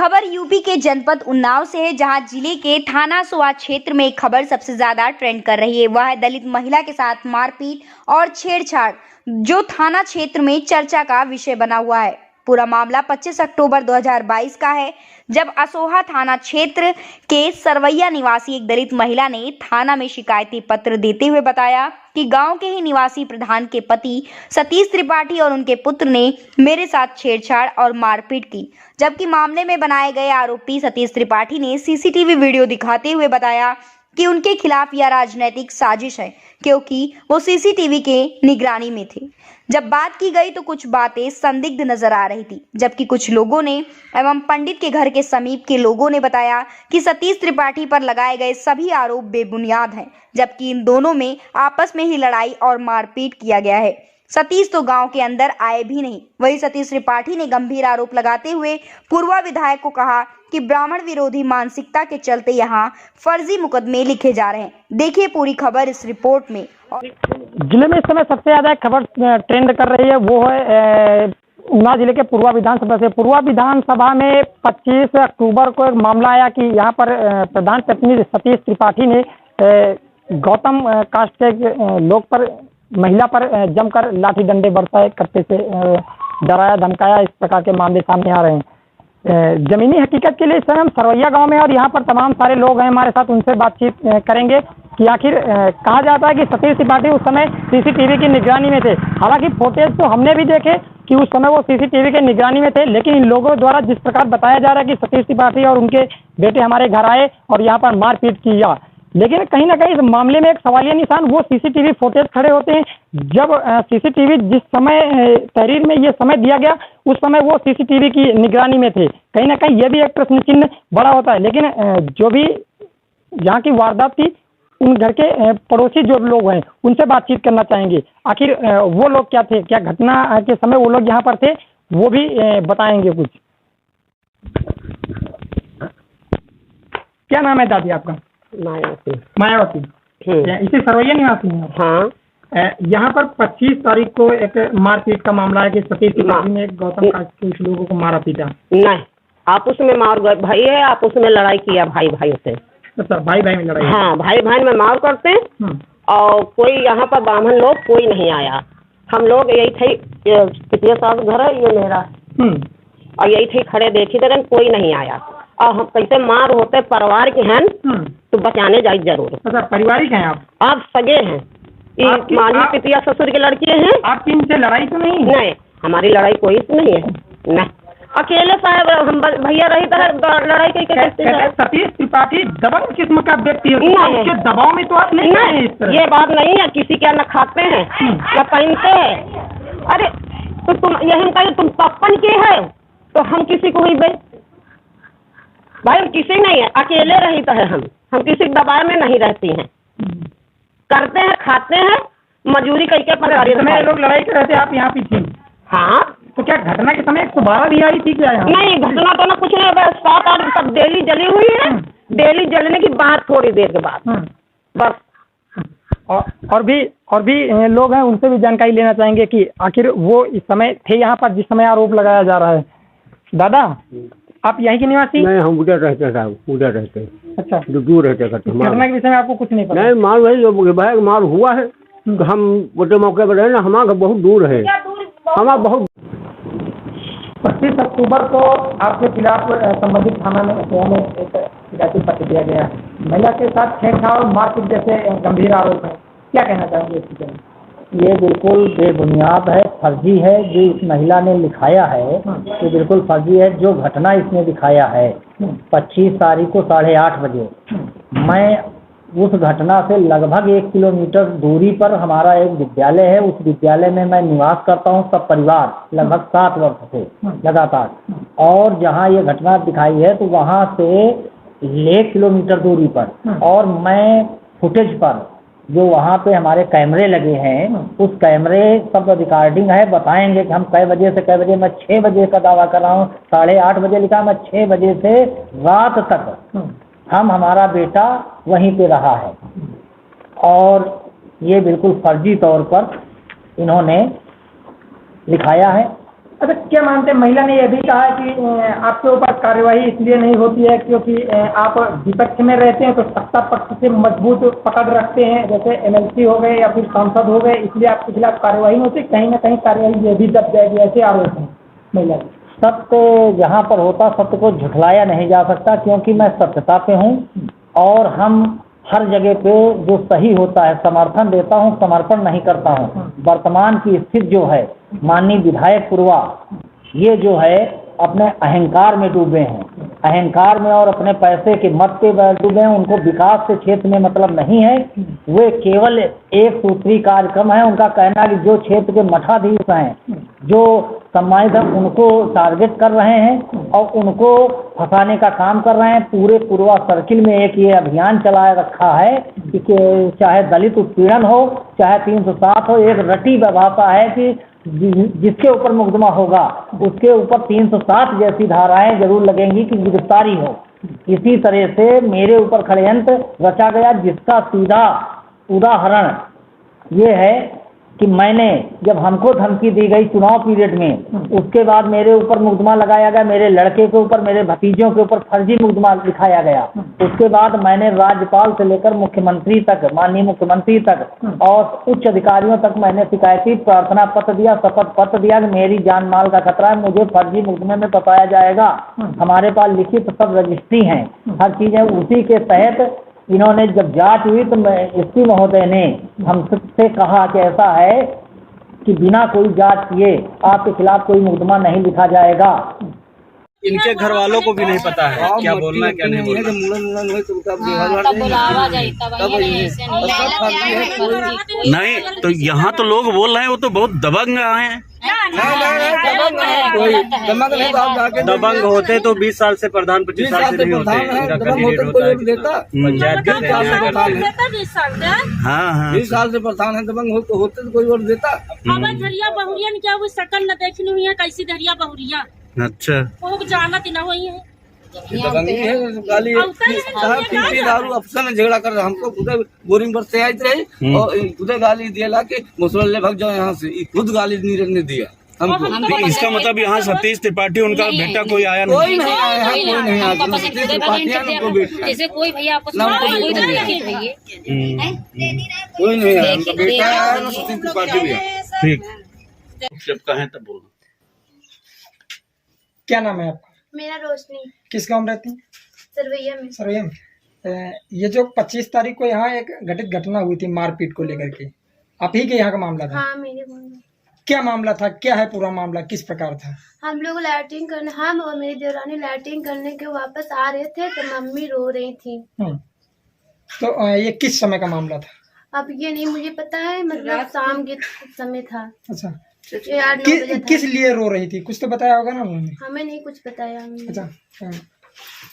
खबर यूपी के जनपद उन्नाव से है, जहां जिले के थाना सोआ क्षेत्र में एक खबर सबसे ज्यादा ट्रेंड कर रही है। वह है दलित महिला के साथ मारपीट और छेड़छाड़, जो थाना क्षेत्र में चर्चा का विषय बना हुआ है। पूरा मामला 25 अक्टूबर 2022 का है, जब असोहा थाना क्षेत्र के सरवैया निवासी एक दलित महिला ने थाना में शिकायती पत्र देते हुए बताया कि गांव के ही निवासी प्रधान के पति सतीश त्रिपाठी और उनके पुत्र ने मेरे साथ छेड़छाड़ और मारपीट की। जबकि मामले में बनाए गए आरोपी सतीश त्रिपाठी ने सीसीटीवी वीडियो दिखाते हुए बताया कि उनके खिलाफ यह राजनीतिक साजिश है, क्योंकि वो सीसीटीवी के निगरानी में थे। जब बात की गई तो कुछ बातें संदिग्ध नजर आ रही थी, जबकि कुछ लोगों ने एवं पंडित के घर के समीप के लोगों ने बताया कि सतीश त्रिपाठी पर लगाए गए सभी आरोप बेबुनियाद हैं, जबकि इन दोनों में आपस में ही लड़ाई और मारपीट किया गया है। सतीश तो गांव के अंदर आए भी नहीं। वही सतीश त्रिपाठी ने गंभीर आरोप लगाते हुए पूर्व विधायक को कहा कि ब्राह्मण विरोधी मानसिकता के चलते यहां फर्जी मुकदमे लिखे जा रहे हैं। देखिए पूरी खबर इस रिपोर्ट में। जिले में इस समय सबसे ज्यादा खबर ट्रेंड कर रही है, वो है उन्नाव जिले के पूर्वा विधानसभा से। पूर्वा विधानसभा में 25 अक्टूबर को एक मामला आया कि यहाँ पर प्रधान प्रतिनिधि सतीश त्रिपाठी ने गौतम कास्ट के लोग पर, महिला पर जमकर लाठी डंडे बरसाए करते से डराया धमकाया। इस प्रकार के मामले सामने आ रहे हैं। जमीनी हकीकत के लिए इस समय हम सरवैया गांव में, और यहाँ पर तमाम सारे लोग हैं हमारे साथ, उनसे बातचीत करेंगे कि आखिर कहा जाता है कि सतीश त्रिपाठी उस समय सीसीटीवी की निगरानी में थे। हालांकि फुटेज तो हमने भी देखे कि उस समय वो सीसीटीवी के निगरानी में थे, लेकिन इन लोगों द्वारा जिस प्रकार बताया जा रहा है कि सतीश त्रिपाठी और उनके बेटे हमारे घर आए और यहाँ पर मारपीट किया, लेकिन कहीं ना कहीं इस मामले में एक सवालिया निशान वो सीसीटीवी फुटेज खड़े होते हैं। जब सीसीटीवी जिस समय तहरीर में ये समय दिया गया, उस समय वो सीसीटीवी की निगरानी में थे। कहीं ना कहीं ये भी एक प्रश्न चिन्ह बड़ा होता है। लेकिन जो भी यहाँ की वारदात थी, उन घर के पड़ोसी जो लोग हैं उनसे बातचीत करना चाहेंगे। आखिर वो लोग क्या थे, क्या घटना के समय वो लोग यहाँ पर थे, वो भी बताएंगे कुछ। क्या नाम है दादी आपका? मायावती। मायावती। इसे सरवैया निवासी हैं? हाँ। यहाँ पर 25 तारीख को एक मारपीट का मामला है कि सतीश त्रिपाठी ने एक गौतम कास्ट के कुछ लोगों को मारा पीटा। नहीं, आपस में मार भाई है, आपस में लड़ाई किया भाई भाई से। अच्छा, भाई भाई में लड़ाई? हाँ, भाई भाई में मार करते हैं। और कोई यहाँ पर ब्राह्मण लोग कोई नहीं आया। हम लोग यही थे, पिछले साल घर है ये मेरा, और यही थे खड़े देखी थे, कोई नहीं आया। और हम कैसे मार होते परिवार के हैं तो बचाने जाए जरूर। अच्छा, पारिवारिक हैं आप सगे हैं? माली पितिया ससुर के लड़के हैं। आपकी इनसे लड़ाई तो नहीं? नहीं, हमारी लड़ाई कोई से नहीं है। नहीं, अकेले साहब हम भैया रही तरह लड़ाई करके। सतीश त्रिपाठी दबंग किस्म का व्यक्ति है, उसके दबाव में तो आप नहीं है। ये बात नहीं है, किसी क्या न खाते हैं न पहनते हैं। अरे तो तुम यही कहे तुम पप्पन के है तो हम किसी को ही भाई, हम किसी नहीं है, अकेले रहते हैं। हम किसी दबाव में नहीं रहती हैं। करते हैं, खाते हैं, मजूरी करके पर लोग लड़ाई कर रहे थे, आप यहाँ पे थी? हाँ। तो क्या घटना के समय 112 भी आई थी क्या यहाँ? नहीं, घटना तो ना कुछ नहीं, बस 7-8 सब डेली जली हुई है। डेली जलने की बात थोड़ी देर के बाद बस। और भी लोग हैं, उनसे भी जानकारी लेना चाहेंगे कि आखिर वो इस समय थे यहाँ पर जिस समय आरोप लगाया जा रहा है। दादा, आप यहीं के निवासी? नहीं, हम उधर रहते साहब, उधर रहते। अच्छा, दूर रहते करते। घटना के विषय में आपको कुछ नहीं पता? नहीं, मार वही भाई मार हुआ है। हम बड़े मौके पर रहे ना, हमारा बहुत दूर है, हमारा बहुत। 25 अक्टूबर को आपके खिलाफ संबंधित थाना में एक शिकायती पत्र दिया गया है। महिला के साथ छेड़छाड़ और मारपीट जैसे गंभीर आरोप है। क्या कहना चाहेंगे इसके बारे में? ये बिल्कुल बेबुनियाद है, फर्जी है। जो इस महिला ने लिखाया है ये बिल्कुल फर्जी है। जो घटना इसने दिखाया है 25 तारीख को 8:30 बजे, मैं उस घटना से लगभग 1 किलोमीटर दूरी पर हमारा एक विद्यालय है, उस विद्यालय में मैं निवास करता हूँ, सब परिवार लगभग 7 वर्ष से लगातार। और जहाँ ये घटना दिखाई है तो वहाँ से 1 किलोमीटर दूरी पर, और मैं फुटेज पर जो वहाँ पे हमारे कैमरे लगे हैं, उस कैमरे सब रिकॉर्डिंग है, बताएंगे कि हम कै बजे से कै बजे। मैं 6 बजे का दावा कर रहा हूँ, 8:30 बजे लिखा, मैं 6 बजे से रात तक हमारा बेटा वहीं पे रहा है। और ये बिल्कुल फर्जी तौर पर इन्होंने लिखाया है। अच्छा, क्या मानते हैं, महिला ने यह भी कहा है कि आपके ऊपर कार्यवाही इसलिए नहीं होती है क्योंकि आप विपक्ष में रहते हैं तो सत्ता पक्ष से मजबूत पकड़ रखते हैं, जैसे एमएलसी हो गए या फिर सांसद हो गए, इसलिए आपके खिलाफ कार्यवाही नहीं होती, कहीं ना कहीं कार्यवाही ये भी दब जाएगी, ऐसे आरोप हैं महिला के। सत्य जहाँ पर होता सत्य को झुठलाया नहीं जा सकता, क्योंकि मैं सत्यता पे हूँ और हम हर जगह पे जो सही होता है समर्थन देता हूँ, समर्पण नहीं करता हूँ। वर्तमान की स्थिति जो है, माननीय विधायक पूर्वा ये जो है अपने अहंकार में डूबे हैं, अहंकार में और अपने पैसे के मत पे डूबे हैं। उनको विकास के क्षेत्र में मतलब नहीं है, वे केवल एक सूत्री कार्यक्रम है। उनका कहना कि जो क्षेत्र के मठाधीश हैं, जो सम्मानित हैं, उनको टारगेट कर रहे हैं और उनको फंसाने का काम कर रहे हैं। पूरे पूर्वा सर्किल में एक ये अभियान चलाए रखा है कि चाहे दलित उत्पीड़न हो, चाहे 307 हो, एक रटी भाषा है कि जिसके ऊपर मुकदमा होगा उसके ऊपर 307 जैसी धाराएं जरूर लगेंगी कि गिरफ्तारी हो। इसी तरह से मेरे ऊपर षड्यंत्र रचा गया, जिसका सीधा उदाहरण ये है कि मैंने जब हमको धमकी दी गई चुनाव पीरियड में, उसके बाद मेरे ऊपर मुकदमा लगाया गया, मेरे लड़के के ऊपर, मेरे भतीजों के ऊपर फर्जी मुकदमा लिखाया गया। उसके बाद मैंने राज्यपाल से लेकर मुख्यमंत्री तक, माननीय मुख्यमंत्री तक और उच्च अधिकारियों तक मैंने शिकायती प्रार्थना पत्र दिया, शपथ पत्र दिया कि मेरी जान माल का खतरा है, मुझे फर्जी मुकदमे में फंसाया जाएगा। हमारे पास लिखित सब रजिस्ट्री हैं, हर चीज़ है। उसी के तहत इन्होंने जब जांच हुई तो एसपी महोदय ने हमसे कहा कि ऐसा है कि बिना कोई जांच किए आपके खिलाफ कोई मुकदमा नहीं लिखा जाएगा। इनके घर वालों को भी नहीं पता है क्या बोलना है क्या नहीं बोलना। नहीं तो यहाँ तो लोग बोल रहे हैं वो तो बहुत दबंग आए हैं। दबंग होते तो 20 साल से प्रधान, 25 साल से नहीं होते। हाँ हाँ 20 साल से प्रधान है, दबंग होते तो कोई वोट देता। धरिया बहुरिया ने क्या वो शकल न देखनी हुई है, कैसी धरिया बहुरिया। अच्छा, वो जानत न हुई है, दबंगी है, गाली पीती दारू अफसर में झगड़ा कर रहा। हमको खुद बोरिंग पर से आई रही और खुद गाली दिया कि मुसलमान भाग जाओ यहाँ से, खुद गाली नीरज ने दिया हमको। इसका मतलब यहाँ सतीश त्रिपाठी उनका बेटा कोई आया नहीं? कोई नहीं आया है, कोई नहीं आया। सतीश त्रिपाठी उनको बेटा जैसे कोई भैया आपस में कोई नहीं आया, उनका बेटा आया ना सतीश त्रिपाठी भी आया। ठीक, जब कहें तब बोलना। क्या नाम है आपका? मेरा रोशनी। किस गांव में रहती हैं? सरवैया में। सरवैया में। ये जो 25 तारीख को यहाँ एक घटित घटना हुई थी मारपीट को लेकर के, आप ही के यहाँ का मामला था? हाँ मेरे घर में। क्या मामला था, क्या है पूरा मामला, किस प्रकार था? हम लोग लैट्रिन करने, हम और मेरी देवरानी लैट्रिन करने के वापस आ रहे थे तो मम्मी रो रही थी। तो ये किस समय का मामला था? अब ये नहीं मुझे पता है, मतलब शाम के समय था। अच्छा, 8-9 बजे था। किस लिए रो रही थी, कुछ तो बताया होगा ना उन्होंने? हमें नहीं कुछ बताया। अच्छा,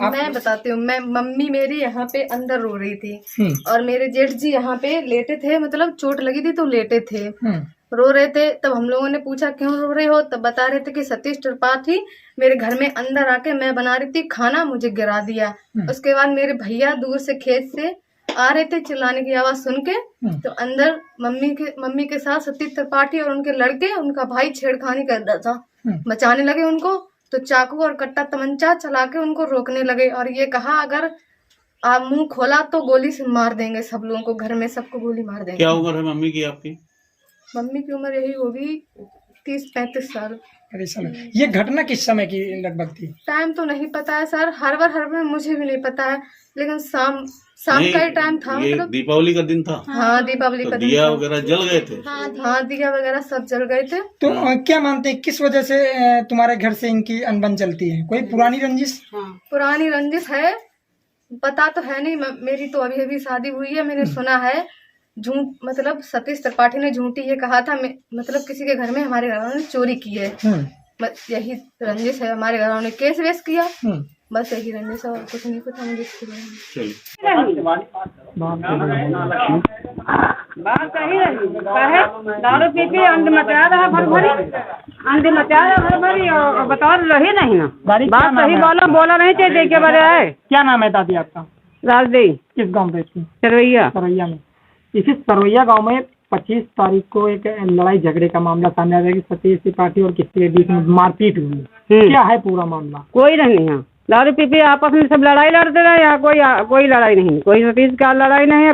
मैं बताती हूँ। मैं मम्मी मेरी यहाँ पे अंदर रो रही थी और मेरे जेठ जी यहाँ पे लेटे थे, मतलब चोट लगी थी तो लेटे थे, रो रहे थे। तब हम लोगों ने पूछा क्यों रो रहे हो, तब बता रहे थे कि सतीश त्रिपाठी मेरे घर में अंदर आके, मैं बना रही थी खाना, मुझे गिरा दिया। उसके बाद मेरे भैया दूर से खेत से आ रहे थे, चिल्लाने की आवाज सुन के, तो अंदर मम्मी के साथ सतीश त्रिपाठी और उनके लड़के, उनका भाई छेड़खानी कर रहा था। बचाने लगे उनको तो चाकू और कट्टा तमंचा चला के उनको रोकने लगे और ये कहा अगर आप मुंह खोला तो गोली से मार देंगे, सब लोगों को, घर में सबको गोली मार देंगे। क्या उम्र है मम्मी की आपकी? मम्मी की उम्र यही होगी 30-35 साल। ये घटना किस समय की लगभग थी? टाइम तो नहीं पता है सर, हर बार मुझे भी नहीं पता है, लेकिन शाम का ही टाइम था। मतलब दीपावली का दिन था? हाँ दीपावली का दिन। दिया वगैरह जल गए थे? हाँ दिया वगैरह सब जल गए थे। तो क्या मानते हैं किस वजह से तुम्हारे घर से इनकी अनबन चलती है? कोई पुरानी रंजिश? पुरानी रंजिश है, पता तो है नहीं। मेरी तो अभी शादी हुई है, मैंने सुना है झूठ, मतलब सतीश त्रिपाठी ने झूठी ये कहा था, मतलब किसी के घर में हमारे घर वालों ने चोरी की है, यही रंजिश है। हमारे घर वालों ने केस वेस किया, बस यही रंजिश है और कुछ नहीं पता मुझे इसके बारे में। बात सही रही, दारू पी के अंध मचा रहा भर भरी, अंध मचा रहा भर भरी और बता रही नहीं ना। बात सही बोला नहीं चाहिए के बारे है। क्या नाम है दादी आपका? राजदेवी। किस गाँव में? सरवैया। सरवैया में। इसी सरवैया गांव में 25 तारीख को एक लड़ाई झगड़े का मामला सामने आया कि सतीश त्रिपाठी और किसी के बीच में मारपीट हुई, क्या है पूरा मामला? कोई नहीं है, दारू पी आपस में सब लड़ाई लड़ते रहे। यहाँ कोई लड़ाई नहीं, कोई सतीश का लड़ाई नहीं है,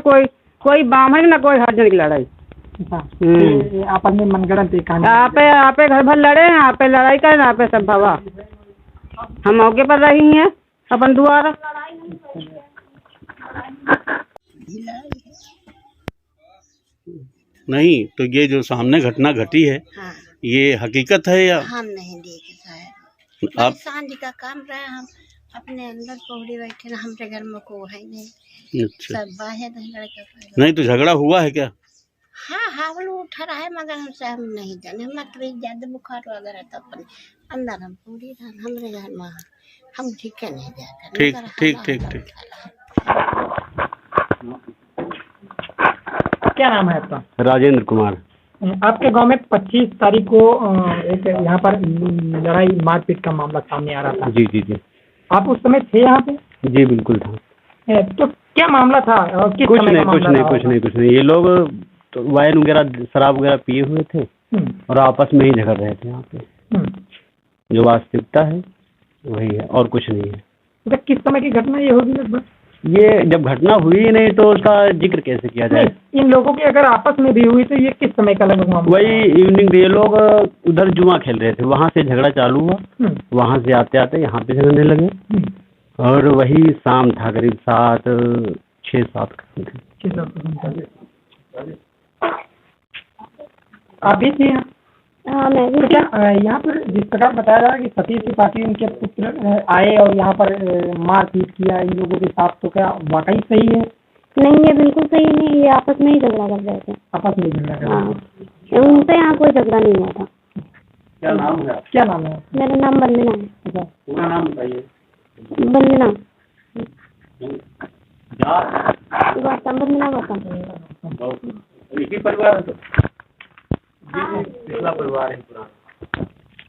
कोई बामन ना कोई हरिजन की लड़ाई। ये आपस में मनगढ़ंत आपे घर भर लड़े हैं, आपे लड़ाई करे, आपे सब भवा। हम मौके पर रही हैं अपन द्वारा। नहीं तो ये जो सामने घटना घटी है, हाँ। ये हकीकत है या हम नहीं देखे साहब, आप? सांझ का काम रहे, हम अपने अंदर पौड़ी बैठे ना, हमारे घर में को है नहीं। अच्छा, सब बाहर लड़का। नहीं तो झगड़ा हुआ है क्या? हाँ हावल उठा रहा है, मगर हमसे हम नहीं जाने। हमारा कभी ज्यादा बुखार वगैरह तो अपने अंदर हम पूरी हमारे घर में हम ठीक है नहीं जाकर। ठीक ठीक ठीक ठीक। क्या नाम है आपका? राजेंद्र कुमार। आपके गांव में 25 तारीख को एक यहाँ पर लड़ाई मारपीट का मामला सामने आ रहा था। जी जी जी। आप उस समय थे यहाँ पे? जी बिल्कुल था। तो क्या मामला था और किस कुछ समय नहीं का कुछ मामला नहीं था? कुछ नहीं कुछ नहीं, ये लोग तो वाइन वगैरह शराब वगैरह पिए हुए थे और आपस में ही झगड़ रहे थे यहाँ पे। जो वास्तविकता है वही है और कुछ नहीं है। तो किस समय की घटना ये होगी लगभग? ये जब घटना हुई ही नहीं तो उसका जिक्र कैसे किया जाए? इन लोगों की अगर आपस में भी हुई तो ये किस समय का लगभग मामला? वही इवनिंग, ये लोग उधर जुआ खेल रहे थे, वहाँ से झगड़ा चालू हुआ, वहाँ से आते आते यहाँ पे झगड़ने लगे और वही शाम था करीब 6-7 आप भी थे यहाँ? हाँ मैं भी। तो क्या यहाँ पर जिस प्रकार बताया जा रहा है कि सतीश त्रिपाठी उनके पुत्र आए और यहाँ पर मारपीट किया इन लोगों के साथ, तो क्या वाकई सही है? नहीं ये बिल्कुल सही नहीं, ये आपस में ही झगड़ा कर रहे थे। आपस में झगड़ा कर? हाँ उनसे यहाँ कोई झगड़ा नहीं हुआ था। क्या नाम है? क्या नाम है? मेरा नाम वंदना है। अच्छा, पूरा नाम बताइए। वंदना जात वंदना गौतम। इसी परिवार है? पिछला परिवार है पूरा।